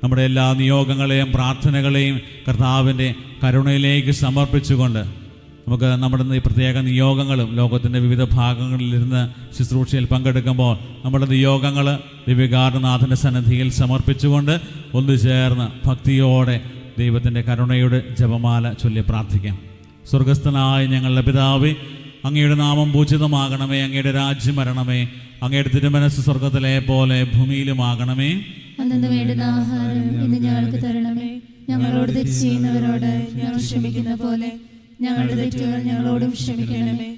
നമ്മുടെ എല്ലാ നിയോഗങ്ങളെയും പ്രാർത്ഥനകളെയും കർത്താവിൻ്റെ കരുണയിലേക്ക് സമർപ്പിച്ചുകൊണ്ട് നമുക്ക് നമ്മുടെ ഈ പ്രത്യേക നിയോഗങ്ങളും ലോകത്തിൻ്റെ വിവിധ ഭാഗങ്ങളിലിരുന്ന് ശുശ്രൂഷയിൽ പങ്കെടുക്കുമ്പോൾ നമ്മുടെ നിയോഗങ്ങൾ ദിവ്യകാരുണ്യനാഥൻ്റെ സന്നിധിയിൽ സമർപ്പിച്ചുകൊണ്ട് ഒന്നുചേർന്ന് ഭക്തിയോടെ ദൈവത്തിൻ്റെ കരുണയുടെ ജപമാല ചൊല്ലി പ്രാർത്ഥിക്കാം. സ്വർഗസ്ഥനായ ഞങ്ങളുടെ പിതാവേ, അങ്ങയുടെ നാമം പൂജിതമാകണമേ, അങ്ങയുടെ രാജ്യം വരണമേ, അങ്ങയുടെ തിരുമനസ്സ് സ്വർഗത്തിലെ പോലെ ഭൂമിയിലുമാകണമേ. അന്നു വേണ്ടുന്ന ആഹാരം ഇന്ന് ഞങ്ങൾക്ക് തരണമേ. ഞങ്ങളോട് തെറ്റ് ചെയ്യുന്നവരോട് ഞങ്ങൾ ക്ഷമിക്കുന്ന പോലെ ഞങ്ങളുടെ തെറ്റുകൾ ഞങ്ങളോടും ക്ഷമിക്കണമേ.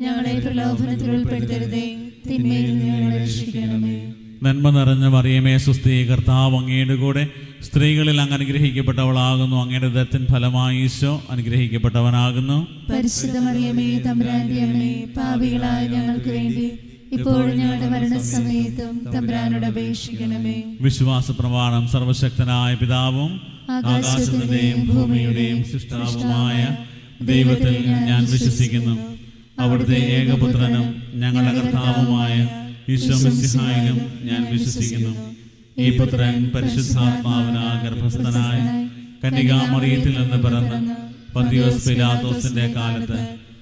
ഞങ്ങളെ പ്രലോഭനത്തിൽ ഉൾപ്പെടുത്തരുതേ, തിന്മയിൽ നിന്ന് ഞങ്ങളെ രക്ഷിക്കണമേ. നന്മ നിറഞ്ഞ മറിയമേ സ്വസ്തി, കർത്താവ് അങ്ങയുടെ കൂടെ സ്ത്രീകളിൽ അങ്ങ് അനുഗ്രഹിക്കപ്പെട്ടവളാകുന്നു. അങ്ങയുടെ ഉദരത്തിൻ ഫലമായി ഈശോ അനുഗ്രഹിക്കപ്പെട്ടവനാകുന്നു. പരിശുദ്ധ മറിയമേ, തമ്പുരാന്റെ അമ്മേ, പാപികളായ ഞങ്ങൾക്ക് വേണ്ടി ഇപ്പോഴും ഞങ്ങളുടെ മരണസമയത്തും തമ്പുരാനോട് അപേക്ഷിക്കണമേ. വിശ്വാസ പ്രമാണം. സർവശക്തനായ പിതാവും ആകാശത്തിന്റെയും ഭൂമിയുടെയും സൃഷ്ടാവുമായ ദൈവത്തിൽ ഞാൻ വിശ്വസിക്കുന്നു. അവിടുത്തെ ഏകപുത്രനും ഞങ്ങളുടെ കർത്താവുമായ ഈശോ മിശിഹായിലും ഞാൻ വിശ്വസിക്കുന്നു. ഈ പുത്രൻ പരിശുദ്ധാത്മാവിനാൽ ഗർഭസ്ഥനായ കന്യകാമറിയത്തിൽ നിന്ന് പിറന്ന് പന്തിയോസ് പിലാത്തോസിന്റെ കാലത്ത്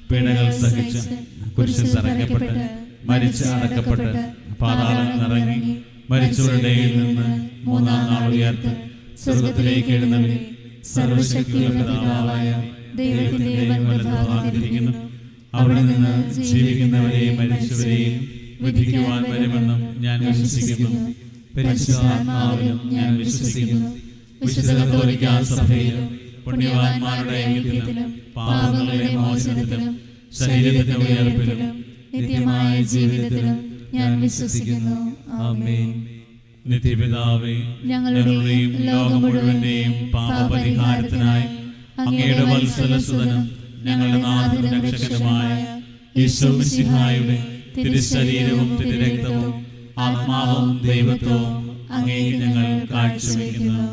പീഡകൾ സഹിച്ച് കുരിശിൽ തറയ്ക്കപ്പെട്ട് മരിച്ച് അടക്കപ്പെട്ട് പാതാളത്തിൽ ഇറങ്ങി മരിച്ചവരുടെ നിന്ന് മൂന്നാം നാൾ ഉയർത്ത് സ്വർഗത്തിലേക്ക് എഴുന്നള്ളി സർവശക്തിയുള്ള പിതാവായ ദൈവത്തിന്റെ വലതുഭാഗത്തിരിക്കുന്നു. അവിടെ നിന്ന് ജീവിക്കുന്നവരെയും മരിച്ചവരെയും വിധിക്കുവാൻ വരുമെന്നും ഞാൻ വിശ്വസിക്കുന്നു. പരിശുദ്ധാത്മാവിലും ഞാൻ വിശ്വസിക്കുന്നു. വിശുദ്ധ കത്തോലിക്കാ സഭയിലും പുണ്യവാന്മാരുടെ ഐക്യത്തിലും പാപങ്ങളുടെ മോചനത്തിലും ശരീരത്തിന്റെ ഉയർപ്പിലും നിത്യമായ ജീവിതത്തിലും ഞാൻ വിശ്വസിക്കുന്നു. ആമേൻ. നിത്യപിതാവേ, ഞങ്ങളുടെയും ലോകം മുഴുവന്റെയും പാപപരിഹാരത്തിനായി അങ്ങയുടെ വത്സലസുതനും ഞങ്ങളുടെ നാഥനും രക്ഷകനുമായ ഈശോ മിശിഹായുടെ തിരുശരീരവും തിരുരക്തവും ആത്മാവും ദൈവത്വവും അങ്ങേക്ക് ഞങ്ങൾ കാഴ്ചവെക്കുന്നു.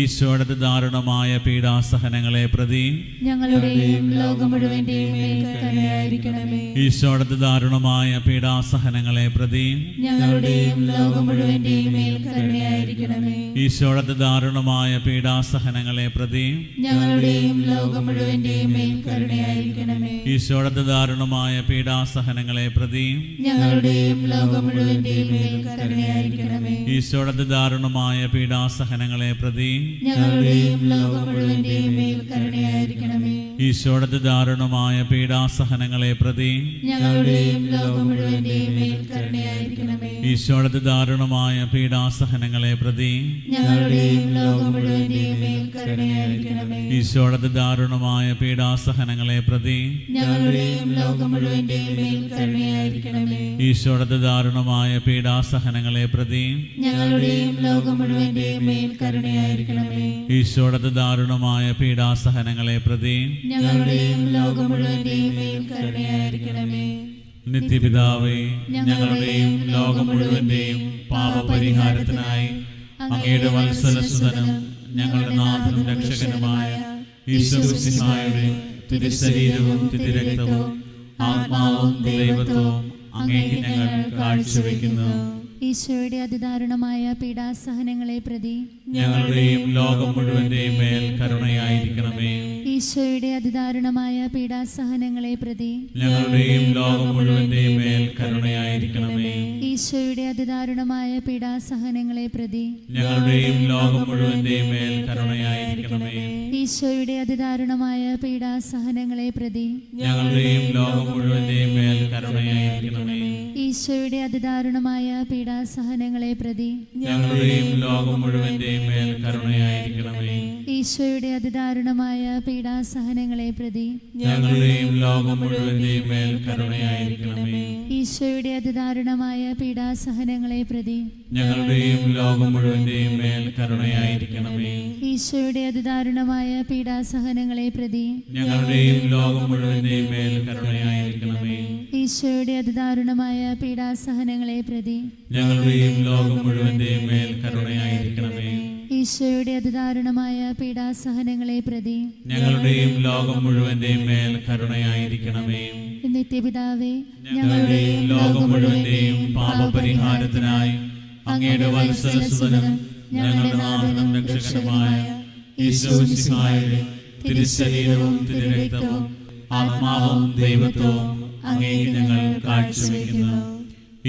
ഈശോയുടെ ദാരുണമായ പീഡാസഹനങ്ങളെ പ്രതി ഞങ്ങളുടെയും ലോകം മുഴുവന്റെയും മേൽ കരുണയായിരിക്കണമേ. ഈശോയുടെ ദാരുണമായ പീഡാസഹനങ്ങളെ പ്രതി ഞങ്ങളുടെയും ലോകം മുഴുവന്റെയും മേൽ കരുണയായിരിക്കണമേ. ഈശോയുടെ ദാരുണമായ പീഡാസഹനങ്ങളെ പ്രതി ഞങ്ങളുടെയും ലോകം മുഴുവന്റെയും മേൽ കരുണയായിരിക്കണമേ. ഈശോയുടെ ദാരുണമായ പീഡാസഹനങ്ങളെ പ്രതി ഞങ്ങളുടെയും ലോകം മുഴുവന്റെയും മേൽ കരുണയായിരിക്കണമേ. ഈശോയുടെ ദാരുണമായ പീഡാസഹനങ്ങളെ പ്രതി ഞങ്ങളുടെയും ലോകം മുഴുവന്റെയും മേൽ കരുണയായിരിക്കണമേ. ഈശോയുടെ ദാരുണമായ പീഡാസഹനങ്ങളെ പ്രതി ഞങ്ങളുടെയും ലോകം മുഴുവന്റെയും മേൽ കരുണയായിരിക്കണമേ. ഈശോയുടെ ദാരുണമായ പീഡാസഹനങ്ങളെ പ്രതി ഞങ്ങളുടെയും ലോകം മുഴുവന്റെയും മേൽ കരുണയായിരിക്കണമേ. ഈശോയുടെ ദാരുണമായ പീഡാസഹനങ്ങളെ പ്രതി ഞങ്ങളുടെയും ലോകം മുഴുവന്റെയും മേൽ കരുണയായിരിക്കണമേ. ഈശോയുടെ ദാരുണമായ പീഡാസഹനങ്ങളെ പ്രതി ഞങ്ങളുടെയും ലോകം മുഴുവന്റെയും മേൽ കരുണയായിരിക്കണമേ. ഈശോയുടെ ദാരുണമായ പീഡാസഹനങ്ങളെ പ്രതി ഞങ്ങളുടെയും ലോകം മുഴുവന്റെയും മേൽ കരുണയായിരിക്കണമേ. നിത്യപിതാവേ, ഞങ്ങളുടെയും ലോകം മുഴുവന്റെയും പാപപരിഹാരത്തിനായി അങ്ങയുടെ വത്സലസുതനും ഞങ്ങളുടെ നാഥനും രക്ഷകനുമായ ഈശോ മിശിഹായുടെ തിരുശരീരവും തിരുരക്തവും ആത്മാവും ദൈവത്വവും അങ്ങേക്ക് ഞങ്ങൾ കാഴ്ചവെക്കുന്നു. ഈശോയുടെ അതിദാരുണമായ പീഡാസഹനങ്ങളെ പ്രതി ഞങ്ങളുടെയും ലോകം മുഴുവന്റെയും മേൽ കരുണയായിരിക്കണമേ. ഈശോയുടെ അതിദാരുണമായ പീഡാസഹനങ്ങളെ പ്രതി ഞങ്ങളുടെയും ലോകം മുഴുവന്റെയും മേൽ കരുണയായിരിക്കണമേ. ഈശോയുടെ അതിദാരുണമായ പീഡാസഹനങ്ങളെ പ്രതി ഞങ്ങളുടെയും ലോകം മുഴുവന്റെയും മേൽ കരുണയായിരിക്കണമേ. ഈശോയുടെ അതിദാരുണമായ പീഡാസഹനങ്ങളെ പ്രതി ഞങ്ങളുടെയും ലോകം മുഴുവന്റെയും മേൽ കരുണയായിരിക്കണമേ. ഈശോയുടെ അതിദാരുണമായ പീഡാസഹനങ്ങളെ പ്രതി ഞങ്ങളുടെയും ലോകം മുഴുവന്റെയും മേൽ കരുണയായിരിക്കണമേ. ഈശോയുടെ അതിദാരുണമായ പീഡാസഹനങ്ങളെ പ്രതി ഞങ്ങളുടെയും ലോകം മുഴുവന്റെയും മേൽ കരുണയായിരിക്കണമേ. ഈശോയുടെ അതിദാരുണമായ പീഡാസഹനങ്ങളെ പ്രതി ഞങ്ങളുടെയും ലോകം മുഴുവന്റെയും മേൽ കരുണയായിരിക്കണമേ. ഈശോയുടെ അതിദാരുണമായ പീഡാസഹനങ്ങളെ പ്രതി ഞങ്ങളുടെയും ലോകം മുഴുവന്റെയും മേൽ കരുണയായിരിക്കണമേ. ഈശോയുടെ അതിദാരുണമായ പീഡാസഹനങ്ങളെ പ്രതി ഞങ്ങളുടെയും ലോകം മുഴുവന്റെയും മേൽ കരുണയായിരിക്കണമേ. ഈശോയുടെ അതിദാരുണമായ പീഡാസഹനങ്ങളെ പ്രതി ഞങ്ങളുടെയും ലോകം മുഴുവന്റെയും മേൽ കരുണയായിരിക്കണമേ. നിത്യപിതാവേ, ഞങ്ങളുടെയും ലോകം മുഴുവന്റെയും പാപപരിഹാരത്തിനായി അങ്ങയുടെ വത്സലസുതനും ഞങ്ങളുടെ നാഥനും രക്ഷകനുമായ ഈശോമിശിഹായുടെ തിരുശരീരവും തിരുരക്തവും ആത്മാവും ദൈവത്വവും അങ്ങേക്ക് ഞങ്ങൾ കാഴ്ചവെക്കുന്നു.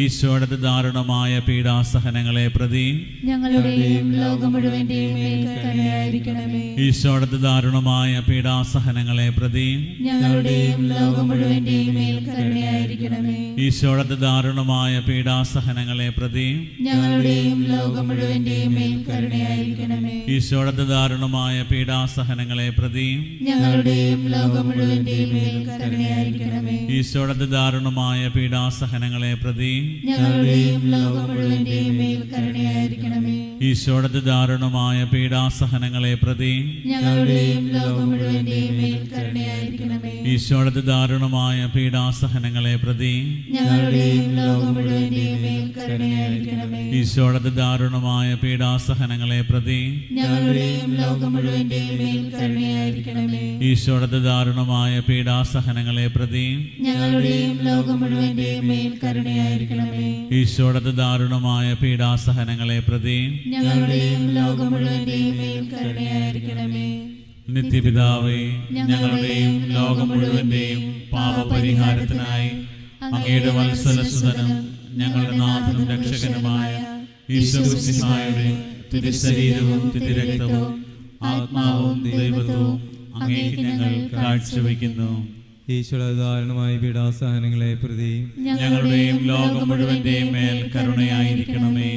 ഈശോയുടെ ദാരുണമായ പീഡാസഹനങ്ങളെ പ്രതി ഞങ്ങളുടെയും ലോകം മുഴുവന്റെയും മേൽ കരുണയായിരിക്കണമേ. ഈശോയുടെ ദാരുണമായ പീഡാസഹനങ്ങളെ പ്രതി ഞങ്ങളുടെയും ലോകം മുഴുവന്റെയും മേൽ കരുണയായിരിക്കണമേ. ഈശോയുടെ ദാരുണമായ പീഡാസഹനങ്ങളെ പ്രതി ഞങ്ങളുടെയും ലോകം മുഴുവന്റെയും മേൽ കരുണയായിരിക്കണമേ. ഈശോയുടെ ദാരുണമായ പീഡാസഹനങ്ങളെ പ്രതി ഞങ്ങളുടെയും ലോകം മുഴുവന്റെയും മേൽ കരുണയായിരിക്കണമേ. ഈശോയുടെ ദാരുണമായ പീഡാസഹനങ്ങളെ പ്രതി ഞങ്ങളുടെയും ലോകം മുഴുവന്റെയും മേൽ കരുണയായിരിക്കണമേ. ഈശോയുടെ ദാരുണമായ പീഡാസഹനങ്ങളെ പ്രതി ഞങ്ങളുടെയും ലോകം മുഴുവന്റെയും മേൽ കരുണയായിരിക്കണമേ. ഈശോയുടെ ദാരുണമായ പീഡാസഹനങ്ങളെ പ്രതി ഞങ്ങളുടെയും ലോകം മുഴുവന്റെയും മേൽ കരുണയായിരിക്കണമേ. ഈശോയുടെ ദാരുണമായ പീഡാസഹനങ്ങളെ പ്രതി ഞങ്ങളുടെയും ലോകം മുഴുവന്റെയും മേൽ കരുണയായിരിക്കണമേ. ഈശോയുടെ ദാരുണമായ പീഡാസഹനങ്ങളെ പ്രതി ഞങ്ങളുടെയും ലോകം മുഴുവന്റെയും മേൽ കരുണയായിരിക്കണമേ. ഈശോയുടെ ദാരുണമായ പീഡാസഹനങ്ങളെ പ്രതി ഞങ്ങളുടെയും ലോകം മുഴുവന്റെയും മേൽ കരുണയായിരിക്കണമേ. നിത്യപിതാവേ, ഞങ്ങളുടെയും ലോകം മുഴുവന്റെയും പാപപരിഹാരത്തിനായി അങ്ങയുടെ വത്സലസുതനും ഞങ്ങളുടെ നാഥനും രക്ഷകനുമായ ഈശോമിശിഹായുടെ തിരുശരീരവും തിരുരക്തവും ആത്മാവും ദൈവത്വവും അങ്ങേക്ക് ഞങ്ങൾ കാഴ്ചവെക്കുന്നു. ഈശോയുടെ ദാരുണമായ പീഡാസഹനങ്ങളെ പ്രതി ഞങ്ങളുടെയും ലോകം മുഴുവന്റെയും മേൽ കരുണയായിരിക്കണമേ.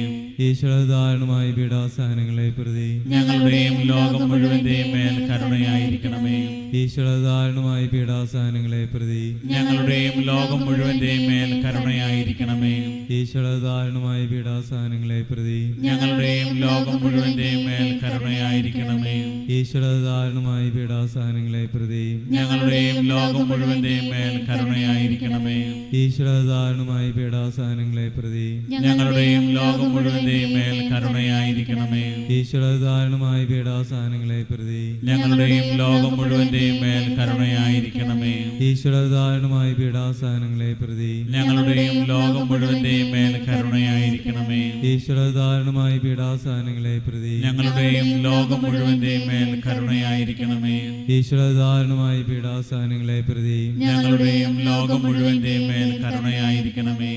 ഈശോയുടെ ദാരുണമായ പീഡാസഹനങ്ങളെ പ്രതി ഞങ്ങളുടെയും ലോകം മുഴുവന്റെയും മേൽ കരുണയായിരിക്കണമേ. ഈശോയുടെ ദാരുണമായ പീഡാസഹനങ്ങളെ പ്രതി ഞങ്ങളുടെയും ലോകം മുഴുവന്റെയും മേൽ കരുണയായിരിക്കണമേ. ഈശോയുടെ ദാരുണമായ പീഡാസഹനങ്ങളെ പ്രതി ഞങ്ങളുടെയും ലോകം മുഴുവന്റെയും മേൽ കരുണയായിരിക്കണമേ. ഈശോയുടെ ദാരുണമായ പീഡാസഹനങ്ങളെ പ്രതി ഞങ്ങളുടെയും ലോകം മുഴുവന്റെയും മേൽ കരുണയായിരിക്കണമേ. ഈശോയുടെ ദാരുണമായ പീഡാസഹനങ്ങളെ പ്രതി ഞങ്ങളുടെയും ലോകം മുഴുവന്റെയും മേൽ കരുണയായിരിക്കണമേ. ഈശോയുടെ ദാരുണമായ പീഡാസഹനങ്ങളെ പ്രതി ഞങ്ങളുടെയും ലോകം മുഴുവന്റെയും മേൽ കരുണയായിരിക്കണമേ. ഈശോയുടെ ദാരുണമായ പീഡാസഹനങ്ങളെ പ്രതി ഞങ്ങളുടെയും ലോകം മുഴുവന്റെയും മേൽ കരുണയായിരിക്കണമേ. ഈശോയുടെ ദാരുണമായ പീഡാസഹനങ്ങളെ പ്രതി ഞങ്ങളുടെയും ലോകം മുഴുവന്റെയും മേൽ കരുണയായിരിക്കണമേ. ഈശോയുടെ ദാരുണമായ പീഡാസഹനങ്ങളെ പ്രതി ഞങ്ങളുടെയും ലോകം മുഴുവന്റെയും മേൽ കരുണയായിരിക്കണമേ.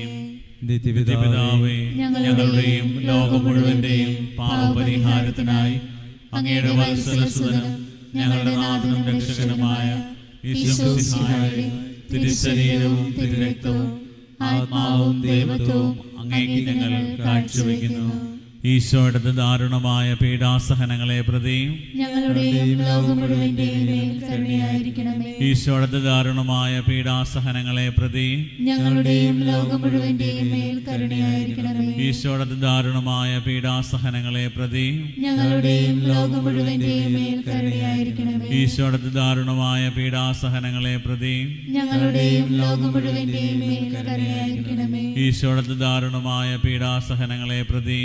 നിത്യപിതാവേ, ഞങ്ങളുടെയും ലോകം മുഴുവന്റെയും പാപപരിഹാരത്തിനായി അങ്ങയുടെ വത്സലസുതനും ഞങ്ങളുടെ നാഥനും രക്ഷകനുമായ ഈശോമിശിഹായുടെ തിരുശരീരവും തിരുരക്തവും ആത്മാവും ദൈവത്വവും അങ്ങേക്ക് ഞങ്ങൾ കാഴ്ചവെക്കുന്നു. ഈശോയുടെ ദാരുണമായ പീഡാസഹനങ്ങളെ പ്രതി ഞങ്ങളുടെയും ലോകം മുഴുവന്റെയും മേൽ കരുണയായിരിക്കണമേ. ഈശോയുടെ ദാരുണമായ പീഡാസഹനങ്ങളെ പ്രതി ഞങ്ങളുടെയും ലോകം മുഴുവന്റെയും മേൽ കരുണയായിരിക്കണമേ. ഈശോയുടെ ദാരുണമായ പീഡാസഹനങ്ങളെ പ്രതി ഞങ്ങളുടെയും ലോകം മുഴുവന്റെയും മേൽ കരുണയായിരിക്കണമേ. ഈശോയുടെ ദാരുണമായ പീഡാസഹനങ്ങളെ പ്രതി ഞങ്ങളുടെയും ലോകം മുഴുവന്റെയും മേൽ കരുണയായിരിക്കണമേ. ഈശോയുടെ ദാരുണമായ പീഡാസഹനങ്ങളെ പ്രതി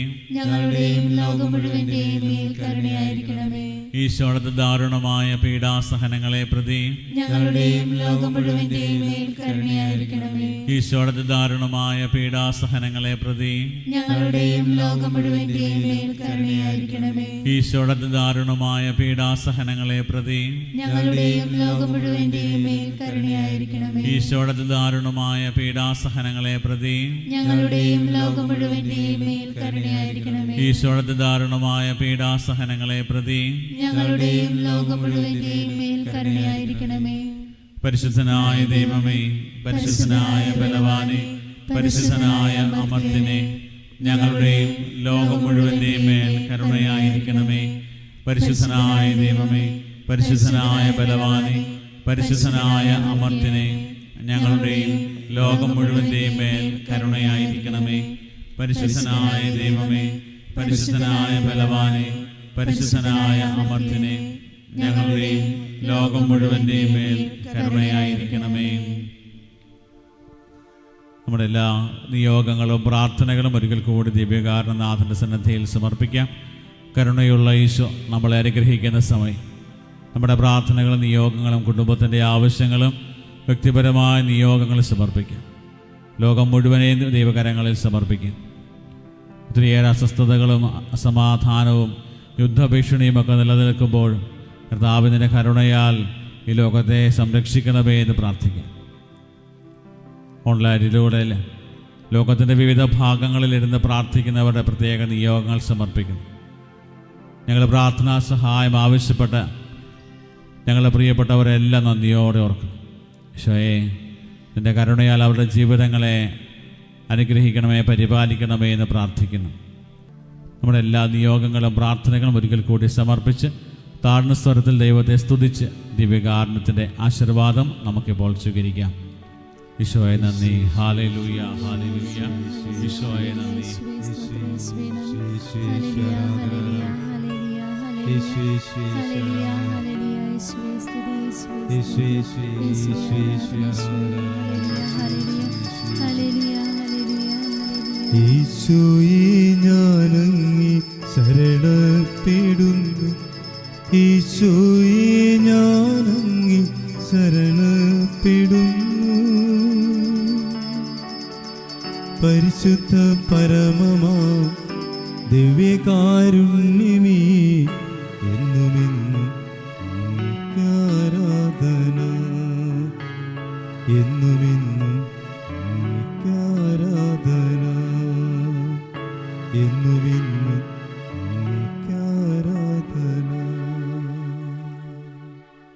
ഞങ്ങളുടെയും ലോകം മുഴുവന്റെയും മേൽ കരുണയായിരിക്കണമേ. ഈശോയുടെ ദാരുണമായ പീഡാസഹനങ്ങളെ പ്രതി ഞങ്ങളുടെയും ലോകം മുഴുവന്റെയും മേൽ കരുണയായിരിക്കണമേ. ഈശോയുടെ ദാരുണമായ പീഡാസഹനങ്ങളെ പ്രതി ഞങ്ങളുടെയും ലോകം മുഴുവന്റെയും മേൽ കരുണയായിരിക്കണമേ. ഈശോയുടെ ദാരുണമായ പീഡാസഹനങ്ങളെ പ്രതി ഞങ്ങളുടെയും ലോകം മുഴുവന്റെയും മേൽ കരുണയായിരിക്കണമേ. ഈശോയുടെ ദാരുണമായ പീഡാസഹനങ്ങളെ പ്രതി ഞങ്ങളുടെയും ലോകം മുഴുവന്റെയും മേൽ കരുണയായിരിക്കണമേ. ഈശോയുടെ ദാരുണമായ പീഡാസഹനങ്ങളെ പ്രതി ഞങ്ങളുടെയും ലോകം മുഴുവന്റെയും മേൽ കരുണയായിരിക്കണമേ. പരിശുദ്ധനായ ദൈവമേ, പരിശുദ്ധനായ ബലവാനെ, പരിശുദ്ധനായ അമർത്തിനെ, ഞങ്ങളുടെയും ലോകം മുഴുവന്റെയും മേൽ കരുണയായിരിക്കണമേ. പരിശുദ്ധനായ ദൈവമേ, പരിശുദ്ധനായ ബലവാനെ, പരിശുദ്ധനായ അമർത്തിനെ, ഞങ്ങളുടെയും ലോകം മുഴുവന്റെയും മേൽ കരുണയായിരിക്കണമേ. പരിശുദ്ധനായ ദൈവമേ, പരിശുദ്ധനായ ബലവാനെ, പരിശുദ്ധനായ അമർത്തിനെ, ഞങ്ങളുടെയും ലോകം മുഴുവന്റെയും മേൽ കരുണയായിരിക്കണമേ. നമ്മുടെ എല്ലാ നിയോഗങ്ങളും പ്രാർത്ഥനകളും ഒരിക്കൽ കൂടി ദിവ്യകാരണനാഥൻ്റെ സന്നിധിയിൽ സമർപ്പിക്കാം. കരുണയുള്ള ഈശോ നമ്മളെ അനുഗ്രഹിക്കുന്ന സമയം നമ്മുടെ പ്രാർത്ഥനകളും നിയോഗങ്ങളും കുടുംബത്തിൻ്റെ ആവശ്യങ്ങളും വ്യക്തിപരമായ നിയോഗങ്ങളും സമർപ്പിക്കാം. ലോകം മുഴുവനെയും ദൈവകരങ്ങളിൽ സമർപ്പിക്കും. ഒത്തിരിയേറെ അസ്വസ്ഥതകളും അസമാധാനവും യുദ്ധഭീഷണിയുമൊക്കെ നിലനിൽക്കുമ്പോൾ കർത്താവിൻ്റെ കരുണയാൽ ഈ ലോകത്തെ സംരക്ഷിക്കണമേ എന്ന് പ്രാർത്ഥിക്കാം. ഓൺലൈനിലൂടെ ലോകത്തിൻ്റെ വിവിധ ഭാഗങ്ങളിലിരുന്ന് പ്രാർത്ഥിക്കുന്നവരുടെ പ്രത്യേക നിയോഗങ്ങൾ സമർപ്പിക്കുന്നു. ഞങ്ങൾ പ്രാർത്ഥനാ സഹായം ആവശ്യപ്പെട്ട് ഞങ്ങളുടെ പ്രിയപ്പെട്ടവരെല്ലാം നന്ദിയോടെ ഓർക്കുന്നു. ഈശോയെ, നിൻ്റെ കരുണയാൽ അവരുടെ ജീവിതങ്ങളെ അനുഗ്രഹിക്കണമേ, പരിപാലിക്കണമേ എന്ന് പ്രാർത്ഥിക്കുന്നു. നമ്മുടെ എല്ലാ നിയോഗങ്ങളും പ്രാർത്ഥനകളും ഒരിക്കൽ കൂടി സമർപ്പിച്ച് താഴ്ന്ന സ്വരത്തിൽ ദൈവത്തെ സ്തുതിച്ച് ദിവ്യകാരുണ്യത്തിൻ്റെ ആശീർവാദം നമുക്കിപ്പോൾ സ്വീകരിക്കാം. ഈശോയെ നന്ദി, ഹല്ലേലൂയ, ഹല്ലേലൂയ. ഈശോയെ നന്ദി. ഈശോയെ ഞാനങ്ങി ശരണപ്പെടുന്നു, ഈശോയെ ഞാനങ്ങി ശരണപ്പെടുന്നു. പരിശുദ്ധ പരമമാ ദിവ്യകാരുണ്യമേ